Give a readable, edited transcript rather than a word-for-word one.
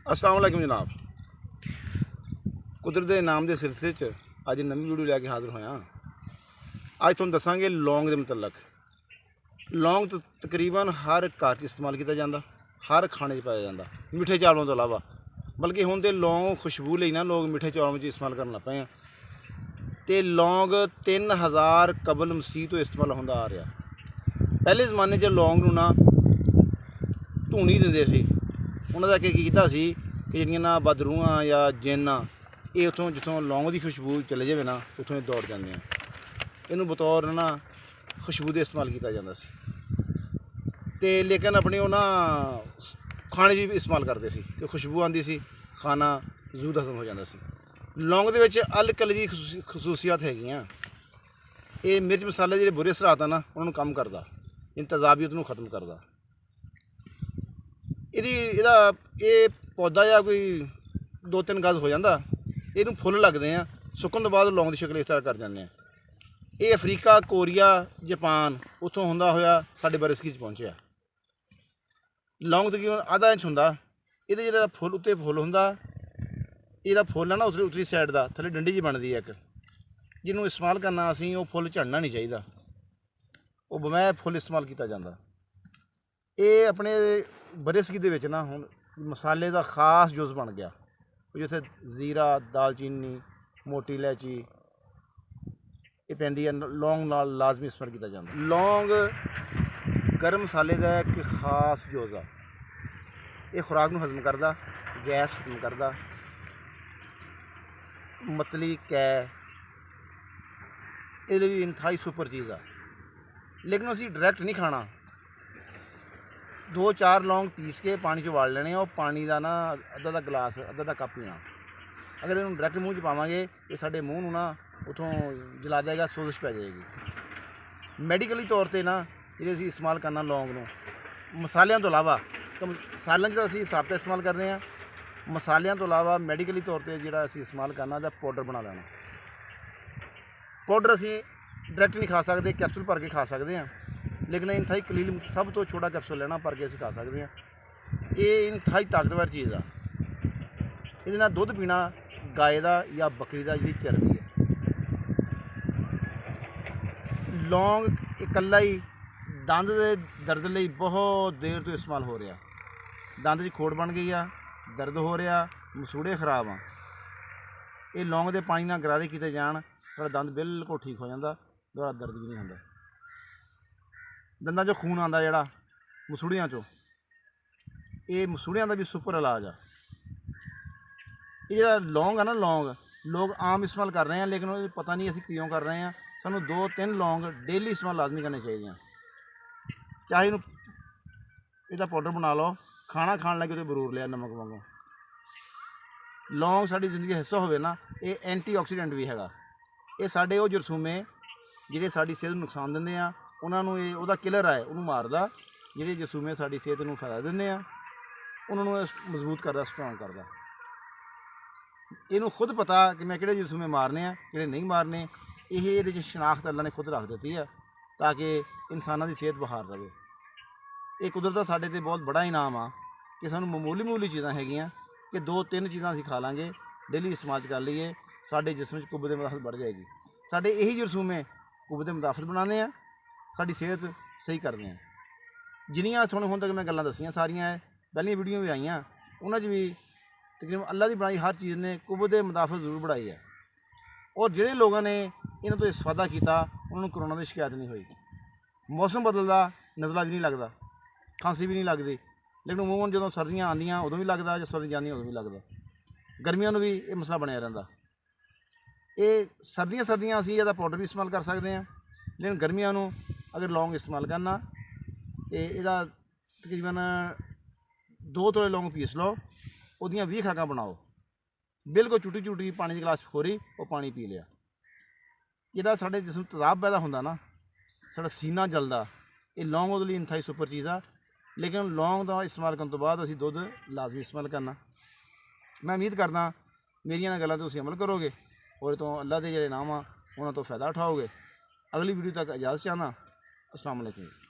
अस्सलाम वालेकुम जनाब। कुदरत दे नाम के सिलसिले च अज नवी वीडियो लैके हाजिर होया। अज तुहानूं दसांगे लौंग के मुतलक। लौंग तकरीबन हर घर च इस्तेमाल किया जाता, हर खाने च पाया जाता, मिठे चावलों तो इलावा। बल्कि हुण ते लौंग खुशबू लई ना लोग मिठे चावलों में इस्तेमाल करन लग पे हैं। तो लौंग 3000 कबल मसीह तो इस्तेमाल होंदा आ रहा। पहले जमाने च लौंग नूं ना धूनी दिंदे सी। उन्हां दा कीता सी कि जिहड़ियां ना बदरूहां या जिन्न ये उत्थों जिथों लौंग की खुशबू चले जाए ना उत्थों ये दौड़ जाते हैं। इनू बतौर ना खुशबू के इस्तेमाल किया जाता सी। ते लेकिन अपने वो ना खाने च भी इस्तेमाल करते सी कि खुशबू आती सी, खाना जरूर खत्म हो जाता सी। लौंग दे विच अलग जी खसूसियात हैगियां। ये मिर्च मसाले जो बुरे असरात ना उन्होंने कम करता, इन तेजाबियत नूं खत्म करता। ये पौधा या कोई 2-3 गज हो जाता, इनू फुल लगते हैं, सुकन तो बाद लौंग की शक्ल इस तरह कर जाते हैं। ये अफ्रीका, कोरिया, जापान उतों होंदा होया साडे बरसकी पहुँचा। लौंग तकरीबन आधा इंच होंदा। ये जो फुल उत्ते फुल होंदा, ये फुल है ना उतली साइड का थले डंडी जी बनती है एक, जिन्होंने इस्तेमाल करना असी वो फुल झड़ना नहीं चाहिए, वो बमैह फुल इस्तेमाल किया जाता। ये अपने बरसकी दे विच ना हुण मसाले का खास जुज़ बन गया। जिथे जीरा, दालचीनी, मोटी इलायची ये पैंदी है, लौंग नाल लाजमी इस्तेमाल किया जाता। लौंग गर्म मसाले का एक खास जुज़ आ। ये खुराक नूं हजम करदा, गैस खत्म करदा, मतली कै ये भी इंतहाई सुपर चीज़ आ। लेकिन असी डायरैक्ट नहीं खाना। 2-4 लौंग पीस के पानी च उबाल लेने और पानी का ना अद्धा गिलास अद्धा कप पीना। अगर इन्हूं डायरैक्ट मूँह च पावांगे तो साडे मूँह नूं ना उतों जला देगा, सोजिश पै जाएगी। मैडिकली तौर पर ना जिहड़े असीं इस्तेमाल करना लौंग नूं मसालियां तो इलावा, तो मसालियां च असीं साबता इस्तेमाल करते हैं। मसालियां तो इलावा मैडिकली तौर पर जिहड़ा असीं इस्तेमाल करना दा पाउडर बना लेना। पाउडर असीं डायरैक्ट नहीं खा सकते, कैप्सूल भर के खा सकते हैं। लेकिन इंतहाई कलील सब तो छोटा कैप्सूल लेना भर के असीं खा सकते हैं। ये इंतहाई ताकतवर चीज़ आ। ये नाल दुध पीना गाय का या बकरी का जी चर्बी है। लौंग इकल्ला ही दंद के दर्द लई बहुत देर तो इस्तेमाल हो रहा। दंद च खोड़ बन गई आ, दर्द हो रहा, मसूड़े खराब आ। ये लौंग के पानी नाल गरारे किए जान साਡਾ दंद बिल्कुल ठीक हो जाता, दोबारा दर्द भी नहीं होंदा। दंदां चों खून आंदा जिहड़ा मसूड़ियां चों, ये मसूड़ियां का भी सुपर इलाज आ। ये जो लौंग है ना, लौंग लोग आम इस्तेमाल कर रहे हैं, लेकिन वो पता नहीं असीं क्यों कर रहे हैं। सानू 2-3 लौंग डेली इस्तेमाल लाजमी करने चाहिए। चाहे इसका पाउडर बना लो, खाना खाण लगे तो बरूर लिया नमक वांगू। लौंग साडी जिंदगी हिस्सा होवे ना, ये एंटीऑक्सीडेंट भी हैगा। ये साडे वो जरसूमे जिहड़े साडी सेहत नूं नुकसान दिंदे आ उन्हां नूं ये उहदा किलर है, उन्होंने मारदा। जिहड़े जरसूमे साडी सेहत नूं फायदा दिंदे आ उन्हां नूं मजबूत करदा, स्ट्रॉन्ग करदा। इनू खुद पता कि मैं किहड़े जरसूमे मारने आ, किहड़े नहीं मारने। ये शनाख्त अल्लाह ने खुद रख दी है ताकि इंसानों की सेहत बहार रहे। ये कुदरत का साडे ते बहुत बड़ा इनाम आ कि सानू मामूली चीज़ां हैगियां कि 2-3 चीज़ां असीं खा लांगे, डेली इस्तेमाल कर लीए, साडे जिस्म च कुव्वत मुदाफत बढ़ जाएगी। साडे यही जरसूमे कुव्वत मुदाफत बनाने आ, साडी सेहत सही करते हैं। जिन्नियां थोड़े हुण तक मैं गल्लां दस्सियां सारियां पैहलियां वीडियो भी आईयां, उन्हां च भी तकरीबन अल्लाह की बनाई हर चीज़ ने कुव्वत मुदाफत जरूर बढ़ाई है। और जिहड़े लोगों ने इन्हां तो इस्तेफादा किया उन्होंने कोरोना की शिकायत नहीं हुई। मौसम बदलदा, नज़ला भी नहीं लगता, खांसी भी नहीं लगती। लेकिन अमूमन जो सर्दियाँ आंदियां उदों भी लगता, जो सर्दियाँ आंदियां उदों भी लगता। गर्मियों में भी ये मसला बनया रहिंदा। ये सर्दियाँ असीं इहदा पाउडर भी इस्तेमाल कर सकते हैं, लेकिन गर्मियों में अगर लौंग इस्तेमाल करना तो यदा तकरीबन 2 तोले लौंग पीस लो, उहदियां 20 खराकां बनाओ, बिल्कुल चुटी चुटी पानी का गिलास खोरी और पानी पी लिया। जिहड़ा साडे जिस्म तेजाब पैदा होंदा ना, साडा सीना जलदा, ये लौंग उहदे लई इंतहाई सुपर चीज़ आ। लेकिन लौंग का इस्तेमाल करने तो बाद असीं दुध लाजमी इस्तेमाल करना। मैं उम्मीद करदा मेरियां गल्लां ते तुसीं अमल करोगे और तो अल्लाह के जिहड़े इनाम आ उन्हां तो फ़ायदा उठाओगे। अगली वीडियो तक इजाज़त चाहना। अस्सलाम वालेकुम।